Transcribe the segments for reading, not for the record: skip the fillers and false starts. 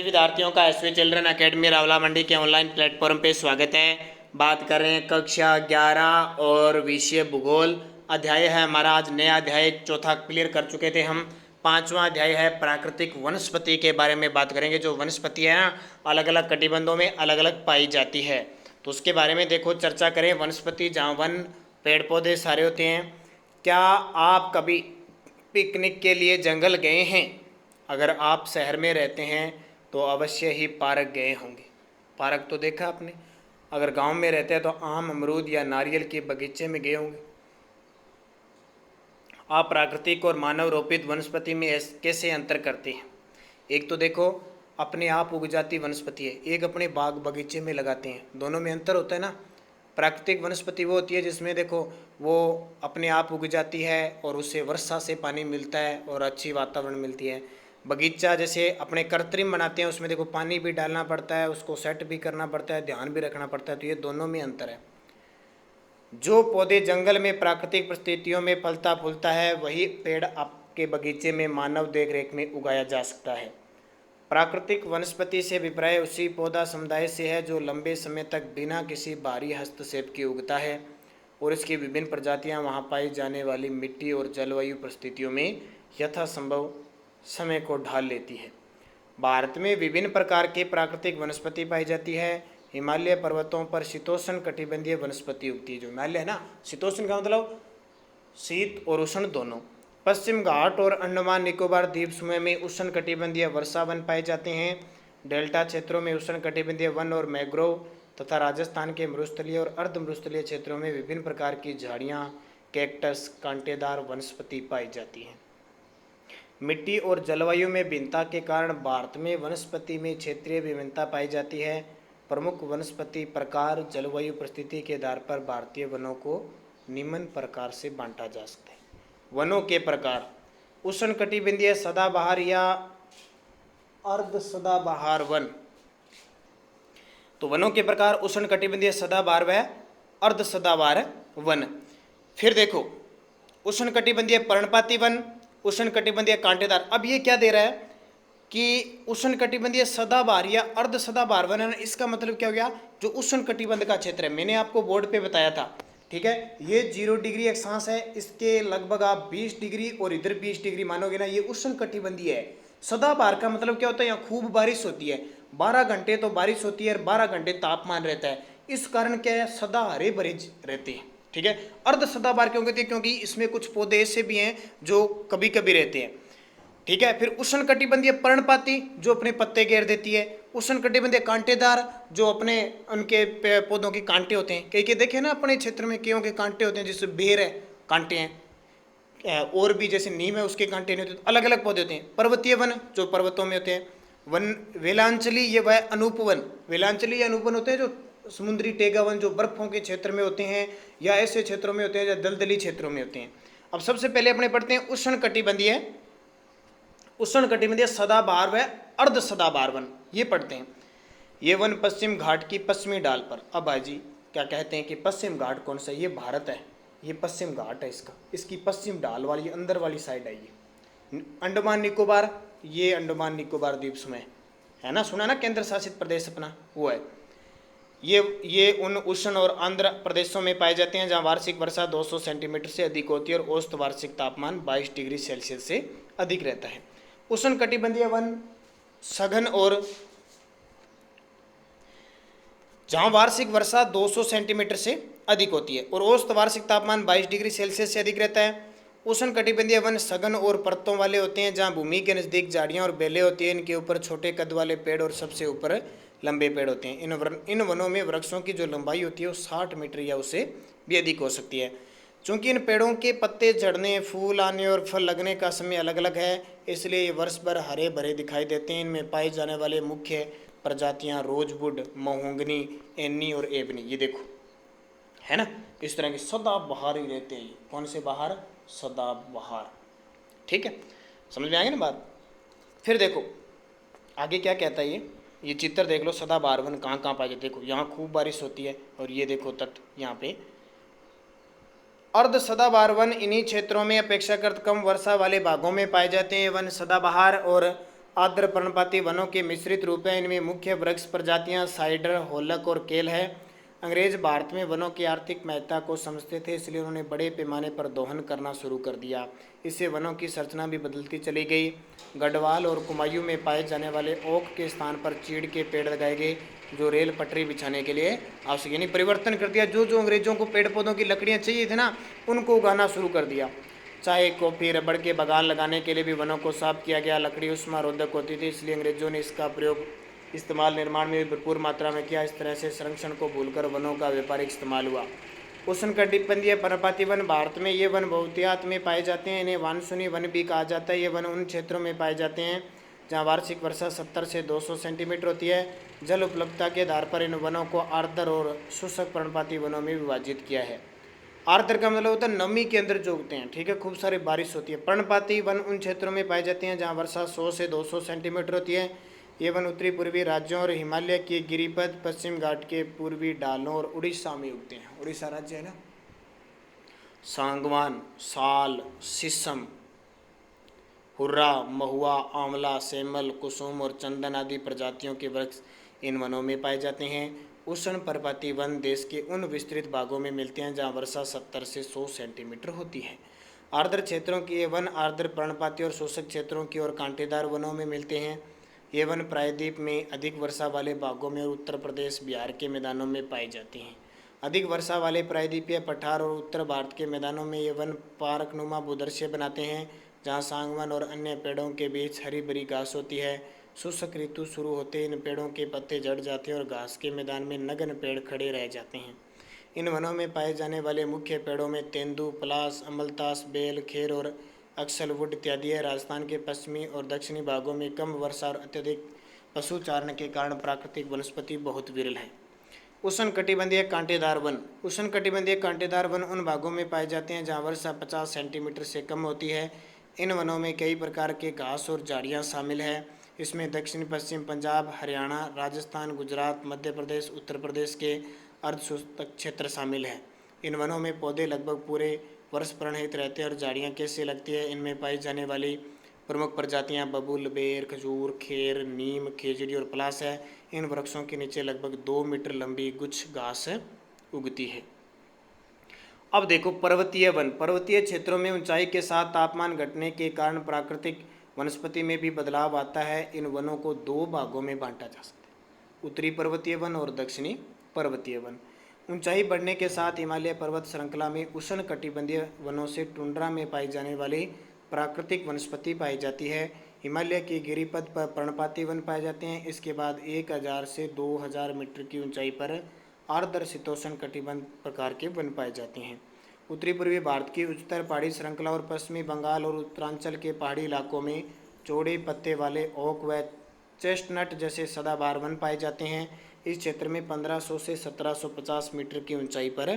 विद्यार्थियों का SV children academy Rawla मंडी के ऑनलाइन प्लेटफॉर्म पे स्वागत है। बात कर रहे हैं कक्षा 11 और विषय भूगोल। अध्याय है हमारा आज नया अध्याय, चौथा क्लियर कर चुके थे हम। पांचवा अध्याय है प्राकृतिक वनस्पति के बारे में बात करेंगे। जो वनस्पति है ना, अलग अलग कटिबंधों में अलग अलग पाई जाती है, तो उसके बारे में देखो चर्चा करें। वनस्पति, जहाँ वन पेड़ पौधे सारे होते हैं। क्या आप कभी पिकनिक के लिए जंगल गए हैं? अगर आप शहर में रहते हैं तो अवश्य ही पार्क गए होंगे। पार्क तो देखा आपने। अगर गांव में रहते हैं तो आम, अमरूद या नारियल के बगीचे में गए होंगे। आप प्राकृतिक और मानव रोपित वनस्पति में कैसे अंतर करते हैं? एक तो देखो अपने आप उग जाती वनस्पति है, एक अपने बाग बगीचे में लगाते हैं, दोनों में अंतर होता है ना। प्राकृतिक वनस्पति वो होती है जिसमें देखो वो अपने आप उग जाती है और उससे वर्षा से पानी मिलता है और अच्छी वातावरण मिलती है। बगीचा जैसे अपने कृत्रिम बनाते हैं, उसमें देखो पानी भी डालना पड़ता है, उसको सेट भी करना पड़ता है, ध्यान भी रखना पड़ता है। तो ये दोनों में अंतर है। जो पौधे जंगल में प्राकृतिक परिस्थितियों में फलता फूलता है, वही पेड़ आपके बगीचे में मानव देखरेख में उगाया जा सकता है। प्राकृतिक वनस्पति से अभिप्राय उसी पौधा समुदाय से है जो लंबे समय तक बिना किसी बाहरी हस्तक्षेप के उगता है और इसकी विभिन्न प्रजातियां वहां पाई जाने वाली मिट्टी और जलवायु परिस्थितियों में यथासंभव समय को ढाल लेती है। भारत में विभिन्न प्रकार के प्राकृतिक वनस्पति पाई जाती है। हिमालय पर्वतों पर शीतोष्ण कटिबंधीय वनस्पति उगती है। जो हिमालय है ना, शीतोष्ण का मतलब शीत और उष्ण दोनों। पश्चिम घाट और अंडमान निकोबार द्वीप समूह में उष्ण कटिबंधीय वर्षा वन पाए जाते हैं। डेल्टा क्षेत्रों में उष्ण कटिबंधीय वन और मैंग्रोव तथा राजस्थान के मरुस्थलीय और अर्ध मरुस्थलीय क्षेत्रों में विभिन्न प्रकार की झाड़ियाँ, कैक्टस, कांटेदार वनस्पति पाई जाती हैं। मिट्टी और जलवायु में भिन्नता के कारण भारत में वनस्पति में क्षेत्रीय विभिन्नता पाई जाती है। प्रमुख वनस्पति प्रकार जलवायु परिस्थिति के आधार पर भारतीय वनों को निम्न प्रकार से बांटा जा सकता है। वनों के प्रकार: उष्णकटिबंधीय सदाबहार या अर्ध सदाबहार वन। तो वनों के प्रकार उष्णकटिबंधीय सदाबहार व अर्ध सदाबहार वन। फिर देखो उष्णकटिबंधीय पर्णपाती वन, उष्णकटिबंधीय कांटेदार। अब ये क्या दे रहा है कि उष्णकटिबंधीय सदाबहार या अर्ध सदाबहार वन है। इसका मतलब क्या हो गया? जो उष्णकटिबंध का क्षेत्र है, मैंने आपको बोर्ड पे बताया था, ठीक है। ये 0 डिग्री अक्षांश है, इसके लगभग आप 20 डिग्री और इधर 20 डिग्री मानोगे ना, ये उष्णकटिबंधीय है। सदाबहार का मतलब क्या होता है? यहाँ खूब बारिश होती है, 12 घंटे तो बारिश होती है और 12 घंटे तापमान रहता है। इस कारण क्या है, सदा हरे भरे रहते हैं, ठीक है। अर्ध सदाबहार क्यों कहते हैं? क्योंकि इसमें कुछ पौधे ऐसे भी हैं जो कभी कभी रहते हैं, ठीक है। फिर उष्णकटिबंधीय पर्णपाती जो अपने पत्ते घेर देती है। उष्णकटिबंधीय कांटेदार जो अपने उनके पौधों के कांटे होते हैं। कई के देखे ना अपने क्षेत्र में केयों के कांटे होते हैं, जैसे बेर है कांटे हैं, और भी जैसे नीम है उसके कांटे नहीं होते। अलग अलग पौधे होते हैं। पर्वतीय वन जो पर्वतों में होते हैं। वन वेलांचली, ये वह अनूपवन, वेलांचली या अनूपवन होते हैं जो समुद्री टेगा वन जो बर्फों के क्षेत्र में होते हैं या ऐसे क्षेत्रों में होते हैं या दलदली क्षेत्रों में होते हैं। अब सबसे पहले अपने पढ़ते हैं उष्णकटिबंधीय सदाबहार व अर्ध सदाबहार वन, ये पढ़ते हैं। ये वन पश्चिम घाट की पश्चिमी डाल पर। अब भाई क्या कहते हैं कि पश्चिम घाट कौन सा? ये भारत है, ये पश्चिम घाट है इसका, इसकी पश्चिम डाल वाली अंदर वाली साइड है ये। अंडमान निकोबार, ये अंडमान निकोबार द्वीप समूह है ना, सुना ना, केंद्र शासित प्रदेश अपना वो है। ये उन उष्ण और आंध्र प्रदेशों में पाए जाते हैं जहाँ वार्षिक वर्षा 200 सेंटीमीटर से अधिक होती है और औसत वार्षिक तापमान 22 डिग्री सेल्सियस से अधिक रहता है। उष्णकटिबंधीय वन सघन और जहाँ वार्षिक वर्षा 200 सेंटीमीटर से अधिक होती है और औसत वार्षिक तापमान 22 डिग्री सेल्सियस से अधिक रहता है। उष्णकटिबंधीय वन सघन और परतों वाले होते हैं जहाँ भूमि के नज़दीक झाड़ियाँ और बेलें होती हैं। इनके ऊपर छोटे कद वाले पेड़ और सबसे ऊपर लंबे पेड़ होते हैं। इन वनों में वृक्षों की जो लंबाई होती है वो 60 मीटर या उससे भी अधिक हो सकती है। चूँकि इन पेड़ों के पत्ते झड़ने, फूल आने और फल लगने का समय अलग अलग है, इसलिए ये वर्ष भर हरे भरे दिखाई देते हैं। इनमें पाई जाने वाले मुख्य प्रजातियाँ रोजवुड, महोगनी, एनी और एबनी। ये देखो है ना, इस तरह के सदाबहार ही रहते हैं। कौन से बहार? सदाबहार, ठीक है। समझ में आ गई ना बात? फिर देखो आगे क्या कहता है ये चित्र देख लो। सदाबहार वन कहाँ कहाँ पाए जाते? देखो यहाँ खूब बारिश होती है और ये देखो तट यहाँ पे। अर्ध सदाबहार वन इन्हीं क्षेत्रों में अपेक्षाकृत कम वर्षा वाले भागों में पाए जाते हैं। वन सदाबहार और आर्द्र पर्णपाती वनों के मिश्रित रूप है। इनमें मुख्य वृक्ष प्रजातियां साइडर, होलक और केल है। अंग्रेज भारत में वनों की आर्थिक महत्ता को समझते थे, इसलिए उन्होंने बड़े पैमाने पर दोहन करना शुरू कर दिया। इससे वनों की संरचना भी बदलती चली गई। गढ़वाल और कुमायूं में पाए जाने वाले ओक के स्थान पर चीड़ के पेड़ लगाए गए, जो रेल पटरी बिछाने के लिए आवश्यक, यानी परिवर्तन कर दिया। जो जो अंग्रेजों को पेड़ पौधों की लकड़ियाँ चाहिए थी ना, उनको उगाना शुरू कर दिया। चाय, कॉफ़ी, रबड़ के बागान लगाने के लिए भी वनों को साफ किया गया। लकड़ी उष्मारोधक होती थी, इसलिए अंग्रेजों ने इसका प्रयोग इस्तेमाल निर्माण में भी भरपूर मात्रा में किया। इस तरह से संरक्षण को भूलकर वनों का व्यापारिक इस्तेमाल हुआ। उष्णकटिबंधीय पर्णपाती वन भारत में ये वन बहुतायत में पाए जाते हैं। इन्हें मानसूनी वन भी कहा जाता है। ये वन उन क्षेत्रों में पाए जाते हैं जहाँ वार्षिक वर्षा 70 से 200 सेंटीमीटर होती है। जल उपलब्धता के आधार पर इन वनों को आर्द्र और शुष्क पर्णपाती वनों में विभाजित किया है। आर्द्र का मतलब होता है नमी के अंदर जो उगते हैं, ठीक है, खूब सारी बारिश होती है। पर्णपाती वन उन क्षेत्रों में पाए जाते हैं जहाँ वर्षा 100 से 200 सेंटीमीटर होती है। ये वन उत्तरी पूर्वी राज्यों और हिमालय के गिरिपथ, पश्चिम घाट के पूर्वी ढालों और उड़ीसा में उगते हैं। उड़ीसा राज्य है ना। सांगवान, साल, शीशम, हुर्रा, महुआ, आंवला, सेमल, कुसुम और चंदन आदि प्रजातियों के वृक्ष इन वनों में पाए जाते हैं। उष्ण पर्णपाती वन देश के उन विस्तृत भागों में मिलते हैं जहाँ वर्षा 70 से 100 सेंटीमीटर होती है। आर्द्र क्षेत्रों के ये वन आर्द्र पर्णपाती और शुष्क क्षेत्रों की और कांटेदार वनों में मिलते हैं। ये वन प्रायद्वीप में अधिक वर्षा वाले भागों में और उत्तर प्रदेश, बिहार के मैदानों में पाई जाती हैं। अधिक वर्षा वाले प्रायद्वीपीय पठार और उत्तर भारत के मैदानों में ये वन पार्कनुमा भूदृश्य बनाते हैं, जहाँ सागवान और अन्य पेड़ों के बीच हरी भरी घास होती है। शुष्क ऋतु शुरू होते इन पेड़ों के पत्ते झड़ जाते हैं और घास के मैदान में नग्न पेड़ खड़े रह जाते हैं। इन वनों में पाए जाने वाले मुख्य पेड़ों में तेंदू, पलास, अमलतास, बेल, खेर और अक्सलवुड इत्यादि है। राजस्थान के पश्चिमी और दक्षिणी भागों में कम वर्षा और अत्यधिक पशुचारण के कारण प्राकृतिक वनस्पति बहुत विरल है। उष्णकटिबंधीय कांटेदार वन। उष्णकटिबंधीय कांटेदार वन उन भागों में पाए जाते हैं जहाँ वर्षा 50 सेंटीमीटर से कम होती है। इन वनों में कई प्रकार के घास और झाड़ियाँ शामिल हैं। इसमें दक्षिण पश्चिम पंजाब, हरियाणा, राजस्थान, गुजरात, मध्य प्रदेश, उत्तर प्रदेश के अर्धशुष्क क्षेत्र शामिल हैं। इन वनों में पौधे लगभग पूरे वर्ष प्रणहित रहते हैं और झाड़ियाँ कैसे लगती है। इनमें पाई जाने वाली प्रमुख प्रजातियाँ बबूल, बेर, खजूर, खेर, नीम, खेजड़ी और पलास है। इन वृक्षों के नीचे लगभग 2 मीटर लंबी गुच्छ घास उगती है। अब देखो पर्वतीय वन। पर्वतीय क्षेत्रों में ऊंचाई के साथ तापमान घटने के कारण प्राकृतिक वनस्पति में भी बदलाव आता है। इन वनों को 2 भागों में बांटा जा सकता है, उत्तरी पर्वतीय वन और दक्षिणी पर्वतीय वन। ऊंचाई बढ़ने के साथ हिमालय पर्वत श्रृंखला में उष्णकटिबंधीय वनों से टुंड्रा में पाई जाने वाली प्राकृतिक वनस्पति पाई जाती है। हिमालय के गिरिपथ पर पर्णपाती वन पाए जाते हैं। इसके बाद 1000 से 2000 मीटर की ऊंचाई पर आर्द्र शीतोष्ण कटिबंध प्रकार के वन पाए जाते हैं। उत्तरी पूर्वी भारत की उच्चतर पहाड़ी श्रृंखला और पश्चिमी बंगाल और उत्तरांचल के पहाड़ी इलाकों में चौड़े पत्ते वाले ओक व चेस्टनट जैसे सदाबहार वन पाए जाते हैं। इस क्षेत्र में 1500 से 1750 मीटर की ऊंचाई पर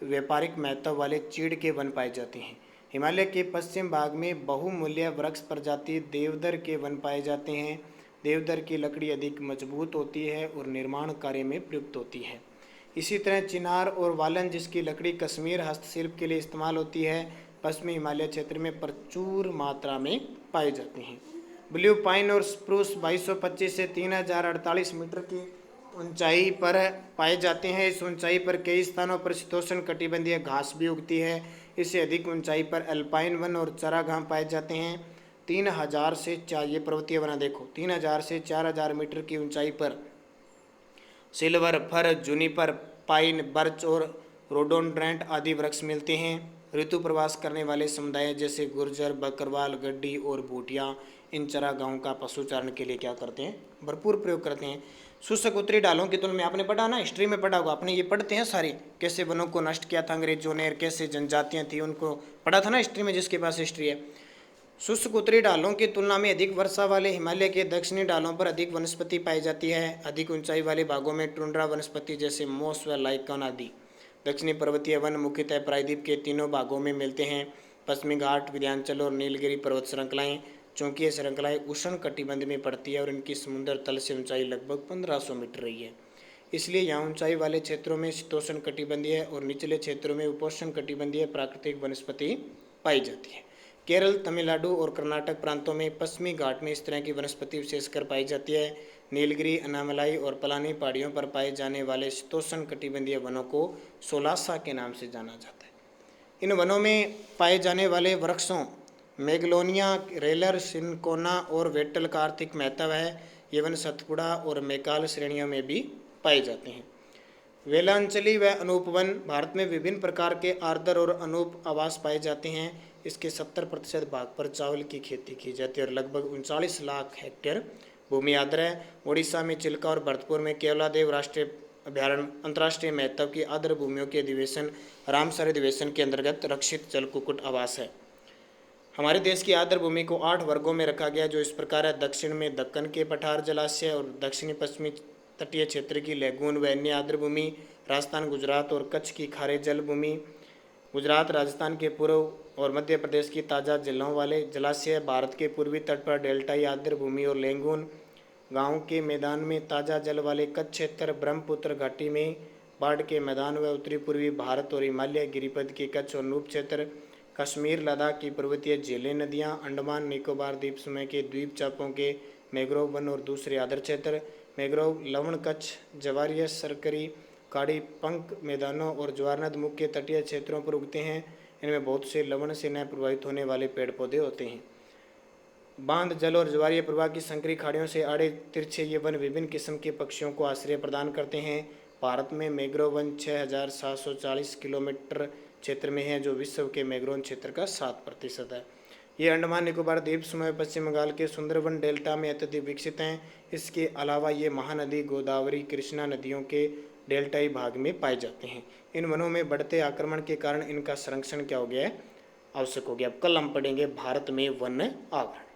व्यापारिक महत्व वाले चीड़ के वन पाए जाते हैं। हिमालय के पश्चिम भाग में बहुमूल्य वृक्ष प्रजाति देवदार के वन पाए जाते हैं। देवदार की लकड़ी अधिक मजबूत होती है और निर्माण कार्य में प्रयुक्त होती है। इसी तरह चिनार और वालन, जिसकी लकड़ी कश्मीर हस्तशिल्प के लिए इस्तेमाल होती है, पश्चिमी हिमालय क्षेत्र में प्रचुर मात्रा में पाए जाते हैं। ब्लू पाइन और स्प्रूस 2225 से 3048 मीटर की ऊंचाई पर पाए जाते हैं। इस ऊंचाई पर कई स्थानों पर शीतोष्ण कटिबंधीय घास भी उगती है। इससे अधिक ऊंचाई पर अल्पाइन वन और चरागाह पाए जाते हैं। 3000 से 4 ये पर्वतीय वन देखो 3000 से 4000 मीटर की ऊंचाई पर silver fir, Juniper, pine, birch और रोडोडेंड्रन आदि वृक्ष मिलते हैं। ऋतु प्रवास करने वाले समुदाय जैसे गुर्जर, बकरवाल, गड्डी और भूटिया इन चरागाहों का पशुचारण के लिए क्या करते हैं, भरपूर प्रयोग करते हैं। शुष्क उत्तरी ढालों की तुलना में आपने पढ़ा ना, हिस्ट्री में पढ़ा होगा, आपने ये पढ़ते हैं सारे, कैसे वनों को नष्ट किया था अंग्रेजों ने, कैसे जनजातियाँ थी उनको पढ़ा था ना हिस्ट्री में, जिसके पास हिस्ट्री है। शुष्क उत्तरी ढालों की तुलना में अधिक वर्षा वाले हिमालय के दक्षिणी ढालों पर अधिक वनस्पति पाई जाती है। अधिक ऊंचाई वाले भागों में टुंड्रा वनस्पति जैसे मोस व लाइकन आदि। दक्षिणी पर्वतीय वन मुख्यतः प्रायद्वीप के तीनों भागों में मिलते हैं, पश्चिमी घाट, विंध्याचल और नीलगिरी पर्वत श्रृंखलाएं। चूँकि ये श्रृंखलाएं उष्ण कटिबंध में पड़ती है और इनकी समुद्र तल से ऊंचाई लगभग 1500 मीटर रही है, इसलिए यहाँ ऊंचाई वाले क्षेत्रों में शीतोष्ण कटिबंधीय और निचले क्षेत्रों में उपोष्ण कटिबंधीय प्राकृतिक वनस्पति पाई जाती है। केरल, तमिलनाडु और कर्नाटक प्रांतों में पश्चिमी घाट में इस तरह की वनस्पति विशेषकर पाई जाती है। नीलगिरी, अनामलाई और पलानी पहाड़ियों पर पाए जाने वाले शीतोष्ण कटिबंधीय वनों को सोलासा के नाम से जाना जाता है। इन वनों में पाए जाने वाले वृक्षों मैग्नोलिया, रेलर, सिनकोना और वेटल का आर्थिक महत्व है। ये वन सतपुड़ा और मैकाल श्रेणियों में भी पाए जाते हैं। वेलांचली व अनूपवन, भारत में विभिन्न प्रकार के आर्द्र और अनूप आवास पाए जाते हैं। इसके 70% भाग पर चावल की खेती की जाती है और लगभग 39 लाख हेक्टेयर भूमि आर्द्र है। उड़ीसा में चिल्का और भरतपुर में केवलादेव राष्ट्रीय अभ्यारण्य अंतर्राष्ट्रीय महत्व की आर्द्र भूमियों के अधिवेशन रामसर अधिवेशन के अंतर्गत रक्षित जल कुक्कुट आवास है। हमारे देश की आर्द्र भूमि को 8 वर्गों में रखा गया, जो इस प्रकार है। दक्षिण में दक्कन के पठार जलाशय और दक्षिणी पश्चिमी तटीय क्षेत्र की लैगून व अन्य आर्द्र भूमि, राजस्थान, गुजरात और कच्छ की खारे जल भूमि, गुजरात, राजस्थान के पूर्व और मध्य प्रदेश की ताज़ा जलों वाले जलाशय, भारत के पूर्वी तट पर डेल्टाई आर्द्र भूमि और लैगून, गांव के मैदान में ताज़ा जल वाले कच्छ क्षेत्र, ब्रह्मपुत्र घाटी में बाढ़ के मैदान व उत्तरी पूर्वी भारत और हिमालय गिरिपथ के कच्छ और नूप क्षेत्र, कश्मीर, लद्दाख की पर्वतीय झीलें, नदियाँ, अंडमान निकोबार द्वीप समूह के द्वीप चापों के मैंग्रोव वन और दूसरे आर्द्र क्षेत्र, मैंग्रोव, लवण कच्छ, ज्वारीय, सरकरी, काड़ी पंख मैदानों और ज्वारनद मुख्य तटीय क्षेत्रों पर उगते हैं। इनमें बहुत से लवण से न प्रभावित होने वाले पेड़ पौधे होते हैं। बांध, जल और ज्वारीय प्रवाह की संकरी खाड़ियों से आड़े तिरछे ये वन विभिन्न किस्म के पक्षियों को आश्रय प्रदान करते हैं। भारत में मैंग्रोव वन 6,740 किलोमीटर क्षेत्र में है, जो विश्व के मैंग्रोव क्षेत्र का 7% है। ये अंडमान निकोबार द्वीप समूह पश्चिम बंगाल के सुंदरवन डेल्टा में अत्यधिक विकसित हैं। इसके अलावा ये महानदी, गोदावरी, कृष्णा नदियों के डेल्टाई भाग में पाए जाते हैं। इन वनों में बढ़ते आक्रमण के कारण इनका संरक्षण क्या हो गया है, आवश्यक हो गया। अब कल हम पढ़ेंगे भारत में वन आवरण।